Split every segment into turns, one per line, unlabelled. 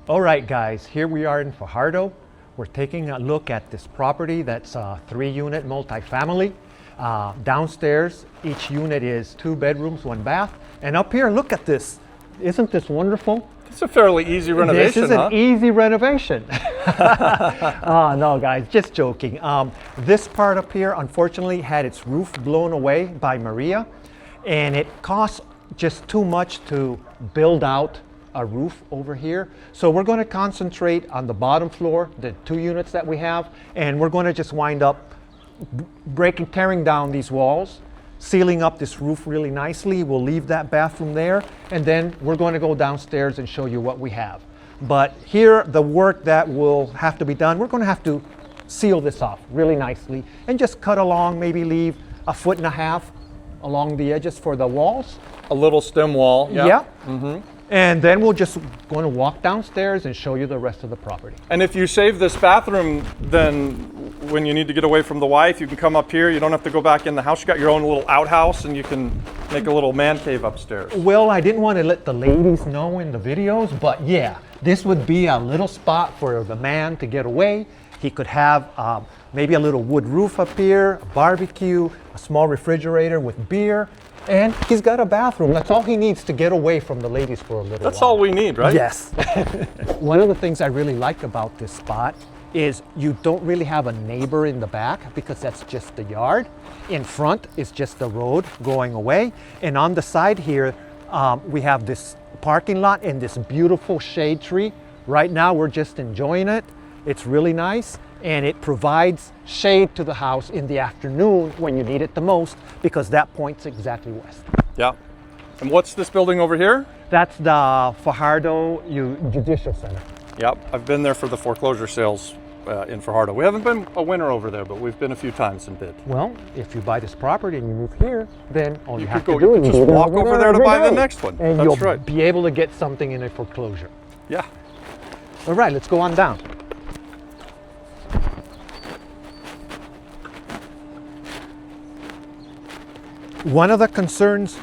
All right, guys, here we are in Fajardo. We're taking a look at this property that's a 3-unit multifamily. Downstairs, each unit is 2 bedrooms, 1 bath. And up here, look at this. Isn't this wonderful?
It's a fairly easy renovation,
This is an easy renovation. No, guys, just joking. This part up here, unfortunately, had its roof blown away by Maria, and it costs just too much to build out a roof over here. So we're going to concentrate on the bottom floor, the 2 units that we have, and we're going to just wind up tearing down these walls, sealing up this roof really nicely. We'll leave that bathroom there, and then we're going to go downstairs and show you what we have. But here, the work that will have to be done, we're going to have to seal this off really nicely and just cut along, maybe leave 1.5 feet along the edges for the walls.
A little stem wall.
Yeah. And then we're just going to walk downstairs and show you the rest of the property.
And if you save this bathroom, then when you need to get away from the wife, you can come up here. You don't have to go back in the house. You got your own little outhouse, and you can make a little man cave upstairs.
Well, I didn't want to let the ladies know in the videos, but yeah, this would be a little spot for the man to get away. He could have maybe a little wood roof up here, a barbecue, a small refrigerator with beer, and he's got a bathroom. That's all he needs to get away from the ladies for a little while.
That's all we need, right?
Yes. One of the things I really like about this spot is you don't really have a neighbor in the back because that's just the yard. In front is just the road going away. And on the side here, we have this parking lot and this beautiful shade tree. Right now, we're just enjoying it. It's really nice, and it provides shade to the house in the afternoon when you need it the most, because that points exactly west.
Yeah. And what's this building over here?
That's the Fajardo Judicial Center.
Yep, I've been there for the foreclosure sales in Fajardo. We haven't been a winner over there, but we've been a few times and bid.
Well, if you buy this property and you move here, then all you have
could
to do is
just walk over there to buy the next one.
And
That's
you'll
right.
be able to get something in a foreclosure.
Yeah.
All right, let's go on down. One of the concerns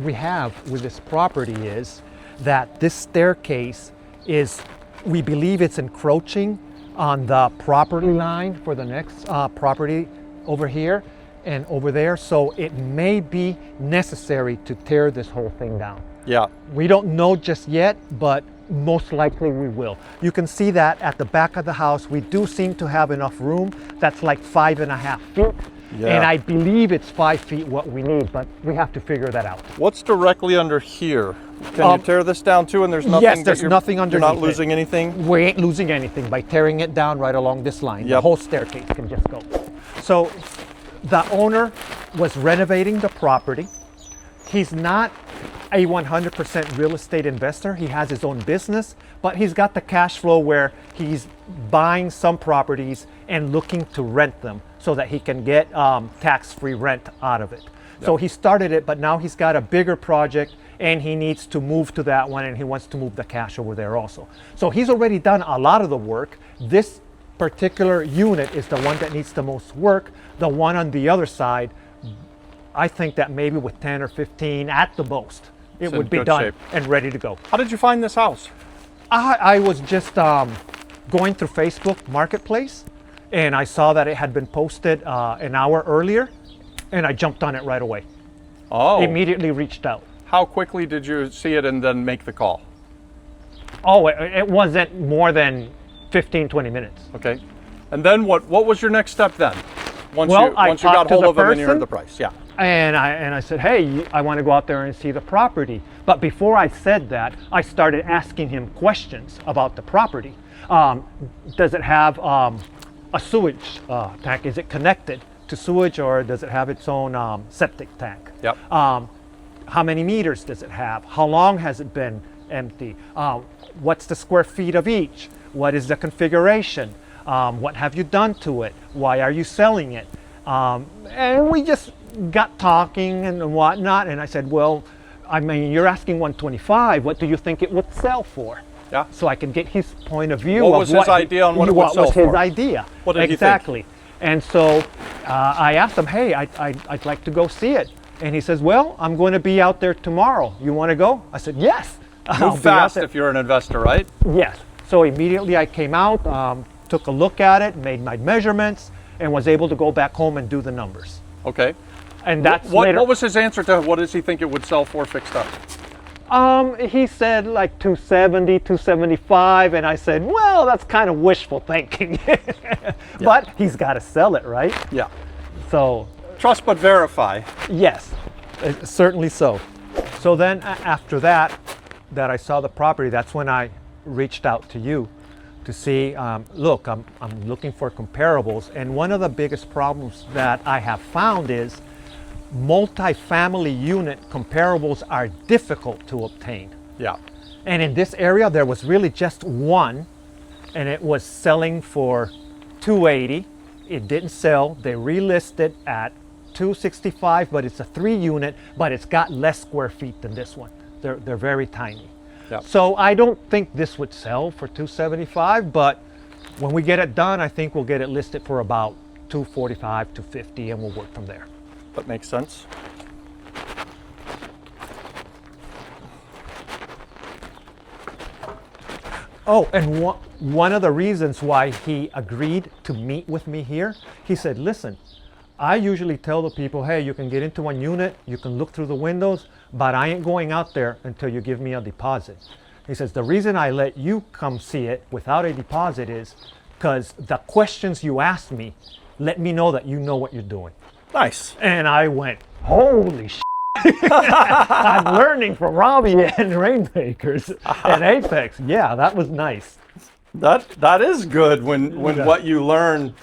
we have with this property is that this staircase we believe it's encroaching on the property line for the next property over here and over there. So it may be necessary to tear this whole thing down.
Yeah.
We don't know just yet, but most likely we will. You can see that at the back of the house, we do seem to have enough room. That's like 5.5 feet.
Yeah.
And I believe it's 5 feet what we need, but we have to figure that out.
What's directly under here? Can you tear this down too, and there's nothing?
Yes, there's nothing underneath.
You're not losing anything?
We ain't losing anything by tearing it down right along this line.
Yep.
The whole staircase can just go. So the owner was renovating the property. He's not a 100% real estate investor. He has his own business, but he's got the cash flow where he's buying some properties and looking to rent them so that he can get tax-free rent out of it. Yep. So he started it, but now he's got a bigger project and he needs to move to that one, and he wants to move the cash over there also. So he's already done a lot of the work. This particular unit is the one that needs the most work. The one on the other side, I think that maybe with 10 or 15 at the most, it would be done and ready to go.
How did you find this house?
I was just going through Facebook Marketplace, and I saw that it had been posted an hour earlier, and I jumped on it right away.
Oh.
Immediately reached out.
How quickly did you see it and then make the call?
Oh, it wasn't more than 15, 20 minutes.
Okay. And then what was your next step then? Once
Well,
you got hold of them and you heard the price. Yeah.
And I said, hey, I want to go out there and see the property. But before I said that, I started asking him questions about the property. Does it have a sewage tank? Is it connected to sewage, or does it have its own septic tank?
Yep.
How many meters does it have? How long has it been empty? What's the square feet of each? What is the configuration? What have you done to it? Why are you selling it? And we just got talking and whatnot, and I said, well, I mean, you're asking 125. What do you think it would sell for?
Yeah.
So I can get his point of view.
What was his idea on what it would sell for?
What was his idea?
What did he think?
Exactly. And so I asked him, hey, I'd like to go see it. And he says, well, I'm going to be out there tomorrow. You want to go? I said, yes.
Move fast if you're an investor, right?
Yes. So immediately I came out, took a look at it, made my measurements, and was able to go back home and do the numbers.
Okay.
And that's
What was his answer to what does he think it would sell for fixed up?
He said like 270, 275, and I said, well, that's kind of wishful thinking. But he's got to sell it, right?
Yeah.
So,
Trust but verify.
yes, certainly so. So then after that I saw the property, that's when I reached out to you to see, look, I'm looking for comparables. And one of the biggest problems that I have found is multifamily unit comparables are difficult to obtain.
Yeah.
And in this area, there was really just one, and it was selling for 280. It didn't sell. They relisted at 265, but it's a 3-unit, but it's got less square feet than this one. They're very tiny.
Yeah.
So I don't think this would sell for 275, but when we get it done, I think we'll get it listed for about 245, 250, and we'll work from there.
That makes sense.
Oh, and one of the reasons why he agreed to meet with me here, he said, listen, I usually tell the people, hey, you can get into one unit, you can look through the windows, but I ain't going out there until you give me a deposit. He says, the reason I let you come see it without a deposit is because the questions you asked me let me know that you know what you're doing.
Nice.
And I went, holy shit. I'm learning from Robbie and Rainmakers and Apex. Yeah, that was nice.
That is good when what you learn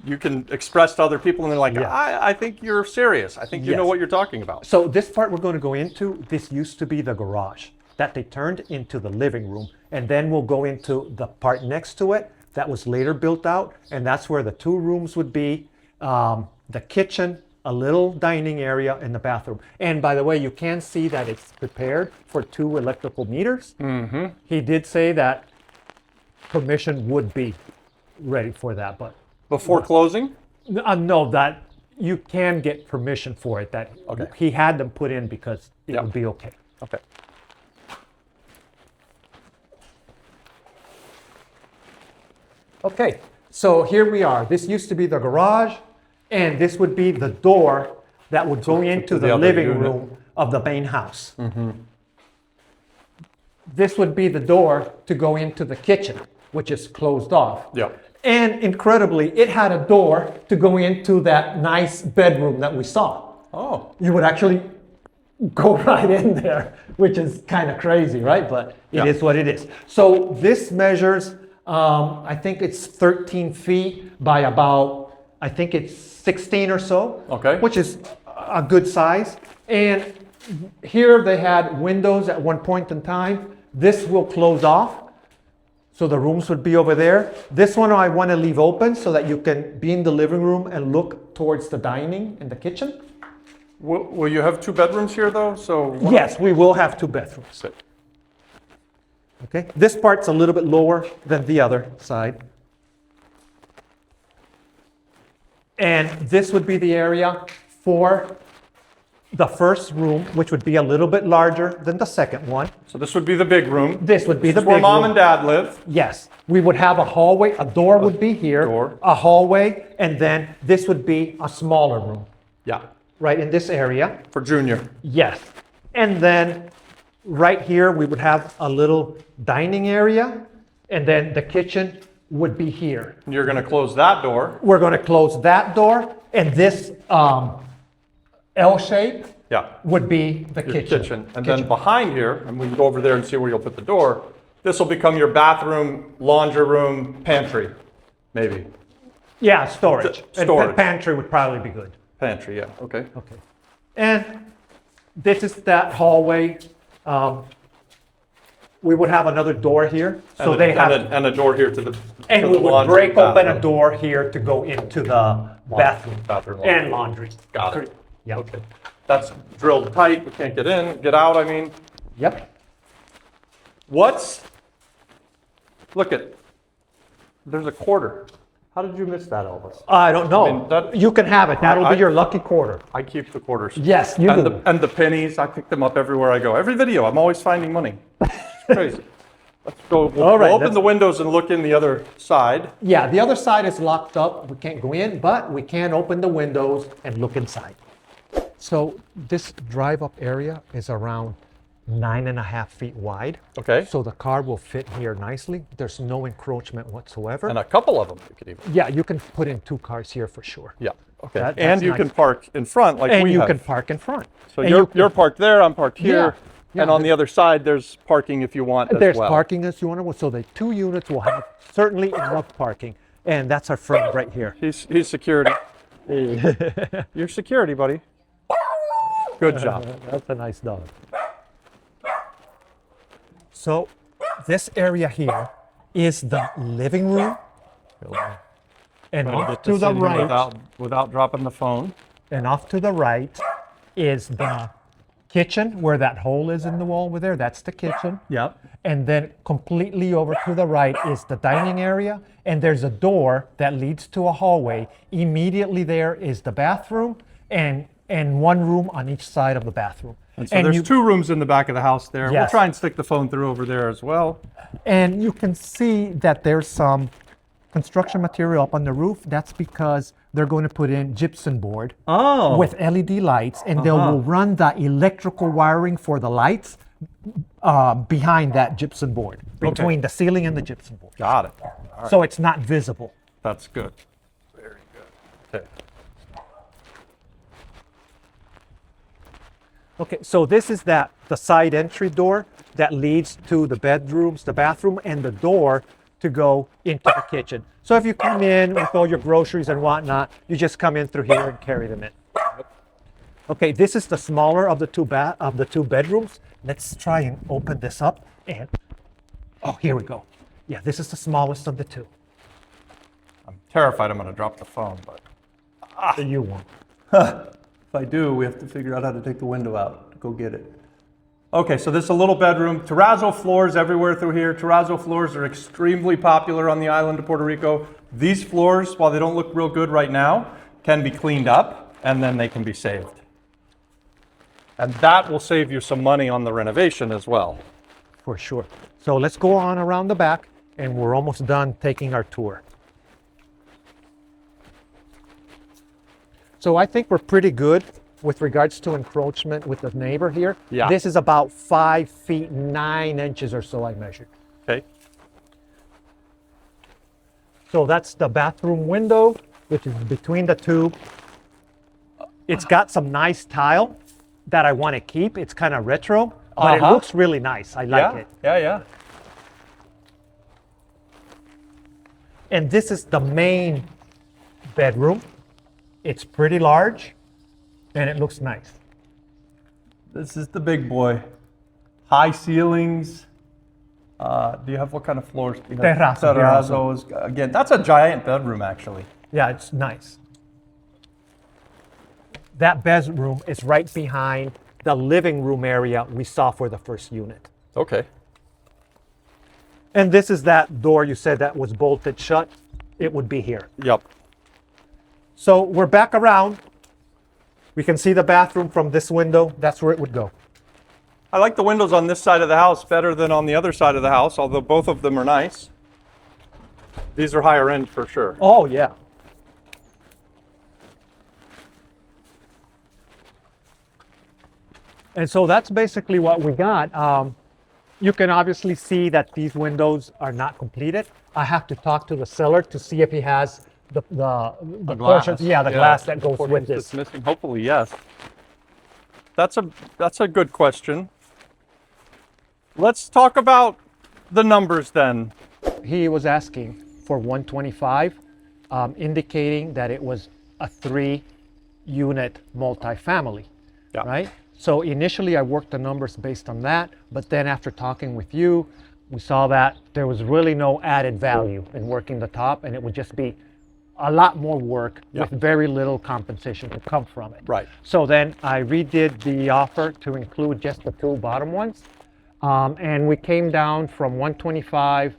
you can express to other people and they're like, I think you're serious. I think you know what you're talking about.
So this part we're going to go into, this used to be the garage that they turned into the living room. And then we'll go into the part next to it that was later built out. And that's where the 2 rooms would be, the kitchen, a little dining area, and the bathroom. And by the way, you can see that it's prepared for 2 electrical meters. Mm-hmm. He did say that permission would be ready for that, but
Before closing?
no, that you can get permission for it. That he had them put in because it would be okay.
Okay.
Okay, so here we are. This used to be the garage, and this would be the door that would go into the living room of the main house. Mm-hmm. This would be the door to go into the kitchen, which is closed off.
Yeah.
And incredibly, it had a door to go into that nice bedroom that we saw.
Oh.
You would actually go right in there, which is kind of crazy, right? But it is what it is. So this measures, I think it's 13 feet by about, I think it's 16 or so.
Okay.
Which is a good size. And here they had windows at one point in time. This will close off. So the rooms would be over there. This one I want to leave open so that you can be in the living room and look towards the dining and the kitchen.
Will you have 2 bedrooms here though? So
Yes, we will have 2 bedrooms.
Sit.
Okay, this part's a little bit lower than the other side. And this would be the area for the first room, which would be a little bit larger than the second one.
So this would be the big room.
This would be the big
where mom
room.
and dad live.
Yes, we would have a hallway, a door would be here,
door.
a hallway, and then this would be a smaller room,
Yeah.
right in this area.
For Junior.
Yes, and then right here we would have a little dining area, and then the kitchen would be here.
You're going to close that door.
We're going to close that door, and this L shape would be the
Your
kitchen.
And then behind here, and we can go over there and see where you'll put the door, this will become your bathroom, laundry room, pantry, maybe.
Yeah, storage.
Storage.
And pantry would probably be good.
Pantry, yeah, okay.
Okay. And this is that hallway. We would have another door here. So they have,
and a door here to the
and
to
we
the
would
laundry
break open a
bathroom.
door here to go into the bathroom
Bathroom,
and laundry.
Got it.
Yeah.
Okay. That's drilled tight, we can't get in, get out, I mean.
Yep.
Look at, there's a quarter. How did you miss that, Elvis?
I don't know.
I mean, that-
you can have it. That'll be your lucky quarter.
I keep the quarters.
Yes, you do.
And the pennies, I pick them up everywhere I go. Every video, I'm always finding money. It's crazy. Let's go. We'll,
All right,
we'll open
let's-
the windows and look in the other side.
Yeah, the other side is locked up. We can't go in, but we can open the windows and look inside. So this drive-up area is around 9.5 feet wide.
Okay.
So the car will fit here nicely. There's no encroachment whatsoever.
And a couple of them you could even.
Yeah, you can put in 2 cars here for sure.
Yeah. Okay.
That's
and you
nice.
can park in front like
And
we
you
have.
can park in front.
So
And
you're parked there. I'm parked here.
Yeah,
And on the other side, there's parking if you want as
There's
well.
parking as you want to. So the 2 units will have certainly enough parking. And that's our friend right here.
He's security. You're security, buddy. Good job.
That's a nice dog. So this area here is the living room. And off to the right,
without dropping the phone.
and off to the right is the kitchen where that hole is in the wall over there. That's the kitchen.
Yep.
And then completely over to the right is the dining area. And there's a door that leads to a hallway. Immediately there is the bathroom and 1 room on each side of the bathroom.
And so there's 2 rooms in the back of the house there. We'll
Yes.
try and stick the phone through over there as well.
And you can see that there's some construction material up on the roof. That's because they're going to put in gypsum board
Oh.
with LED lights, and they will run the electrical wiring for the lights behind that gypsum board, between the ceiling and the gypsum board.
Got it. All right.
So it's not visible.
That's good. Very good. Okay.
Okay, so this is the side entry door that leads to the bedrooms, the bathroom, and the door to go into the kitchen. So if you come in with all your groceries and whatnot, you just come in through here and carry them in. Okay, this is the smaller of the two bedrooms. Let's try and open this up. And oh, here we go. Yeah, this is the smallest of the 2.
I'm terrified I'm going to drop the phone, but
So you won't.
if I do, we have to figure out how to take the window out to go get it. Okay, so this is a little bedroom. Terrazzo floors everywhere through here. Terrazzo floors are extremely popular on the island of Puerto Rico. These floors, while they don't look real good right now, can be cleaned up and then they can be saved. And that will save you some money on the renovation as well.
For sure. So let's go on around the back, and we're almost done taking our tour. So I think we're pretty good with regards to encroachment with the neighbor here.
Yeah.
This is about 5 feet 9 inches or so I measured.
Okay.
So that's the bathroom window, which is between the 2. It's got some nice tile that I want to keep. It's kind of retro, but it looks really nice. I like it.
Yeah.
And this is the main bedroom. It's pretty large and it looks nice.
This is the big boy. High ceilings. Do you have what kind of floors? Do you have
Terrazzo here also.
terrazzos. Again, that's a giant bedroom actually.
Yeah, it's nice. That bedroom is right behind the living room area we saw for the first unit.
Okay.
And this is that door you said that was bolted shut. It would be here.
Yep.
So we're back around. We can see the bathroom from this window. That's where it would go.
I like the windows on this side of the house better than on the other side of the house, although both of them are nice. These are higher end for sure.
Oh, yeah. And so that's basically what we got. You can obviously see that these windows are not completed. I have to talk to the seller to see if he has the portions, the glass that goes with
portions
this.
that's missing. Hopefully, yes. That's a good question. Let's talk about the numbers then.
He was asking for 125, indicating that it was a 3-unit multifamily,
Yeah.
right? So initially I worked the numbers based on that, but then after talking with you, we saw that there was really no added value in working the top, and it would just be a lot more work
Yeah.
with very little compensation to come from it.
Right.
So then I redid the offer to include just the 2 bottom ones, and we came down from 125,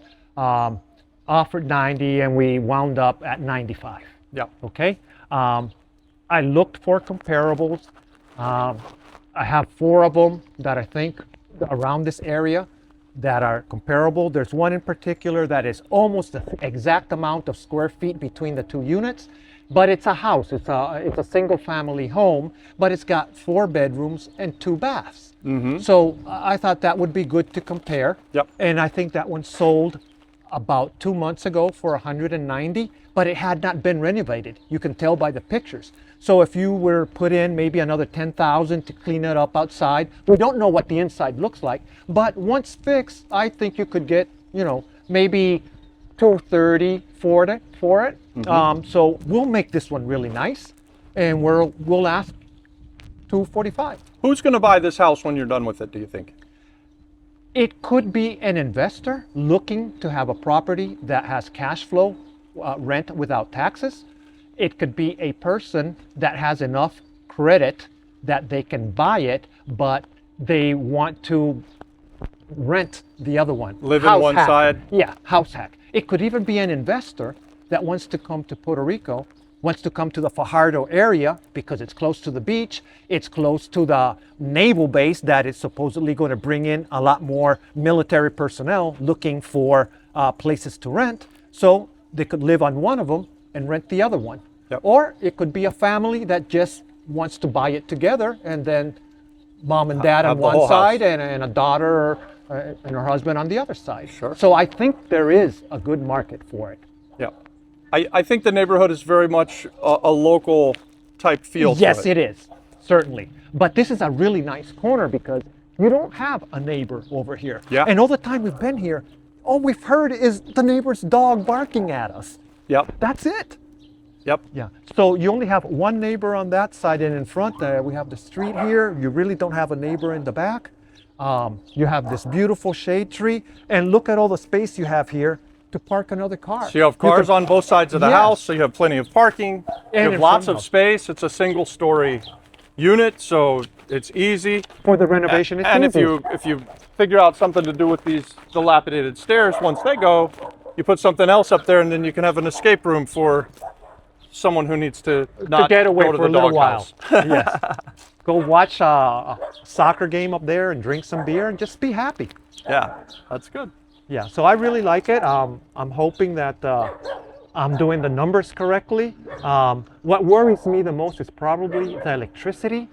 offered 90, and we wound up at 95.
Yeah.
Okay. I looked for comparables. I have 4 of them that I think around this area. that are comparable. There's one in particular that is almost the exact amount of square feet between the two units, but it's a house. It's a single family home, but it's got 4 bedrooms and 2 baths. So I thought that would be good to compare.
Yep.
And I think that one sold about 2 months ago for 190, but it had not been renovated. You can tell by the pictures. So if you were put in maybe another 10,000 to clean it up outside, we don't know what the inside looks like, but once fixed, I think you could get, you know, maybe 230 for it. So we'll make this one really nice, and we'll ask 245.
Who's going to buy this house when you're done with it, do you think?
It could be an investor looking to have a property that has cash flow, rent without taxes. It could be a person that has enough credit that they can buy it, but they want to rent the other one.
Live in one side?
Yeah, house hack. It could even be an investor that wants to come to Puerto Rico, wants to come to the Fajardo area because it's close to the beach, it's close to the naval base that is supposedly going to bring in a lot more military personnel looking for places to rent. So they could live on one of them and rent the other one.
Yep.
Or it could be a family that just wants to buy it together, and then mom and dad on
Have the
one
whole
side
house.
and a daughter and her husband on the other side.
Sure.
So I think there is a good market for it.
Yeah. I think the neighborhood is very much a local type feel to
Yes,
it.
it is, certainly. But this is a really nice corner because you don't have a neighbor over here.
Yeah.
And all the time we've been here, all we've heard is the neighbor's dog barking at us.
Yep.
That's it.
Yep.
Yeah. So you only have one neighbor on that side, and in front we have the street here. You really don't have a neighbor in the back. You have this beautiful shade tree, and look at all the space you have here to park another car.
So you have cars on both sides of the
Yes.
house, so you have plenty of parking.
And
You
in
have lots
front
of
of-
space. It's a single story unit, so it's easy.
For the renovation, it's
And
easy.
if you figure out something to do with these dilapidated stairs, once they go, you put something else up there, and then you can have an escape room for someone who needs to not
get away
go to
for
the
a little while.
doghouse.
Yes. Go watch a soccer game up there and drink some beer and just be happy.
Yeah, that's good.
Yeah, so I really like it. I'm hoping that I'm doing the numbers correctly. What worries me the most is probably the electricity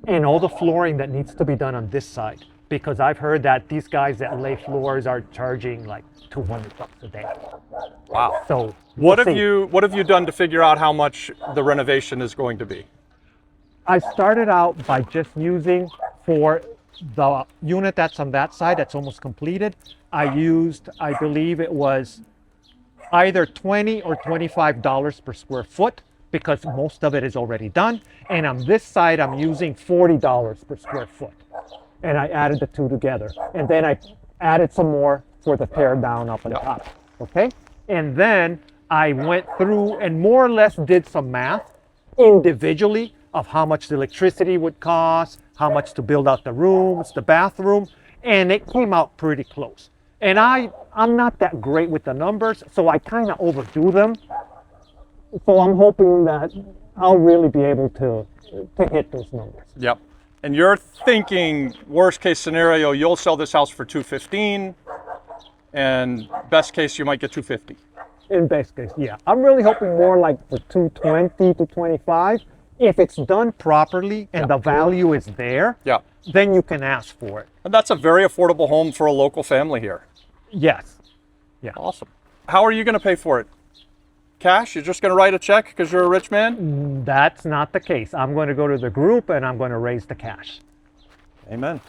and all the flooring that needs to be done on this side, because I've heard that these guys that lay floors are charging like $200 a day.
Wow.
So
What
we'll
have
see.
you done to figure out how much the renovation is going to be?
I started out by just using for the unit that's on that side that's almost completed. I used, I believe it was either $20 or $25 per square foot because most of it is already done. And on this side, I'm using $40 per square foot. And I added the two together. And then I added some more for the tear down up on top. Okay? And then I went through and more or less did some math individually of how much the electricity would cost, how much to build out the rooms, the bathroom, and it came out pretty close. And I'm not that great with the numbers, so I kind of overdo them. So I'm hoping that I'll really be able to hit those numbers.
Yep. And you're thinking worst case scenario, you'll sell this house for $215, and best case you might get $250.
In best case, yeah. I'm really hoping more like for 220 to 25. If it's done properly and the value is there,
Yeah.
then you can ask for it.
And that's a very affordable home for a local family here.
Yes.
Awesome. How are you going to pay for it? Cash? You're just going to write a check because you're a rich man?
That's not the case. I'm going to go to the group and I'm going to raise the cash.
Amen.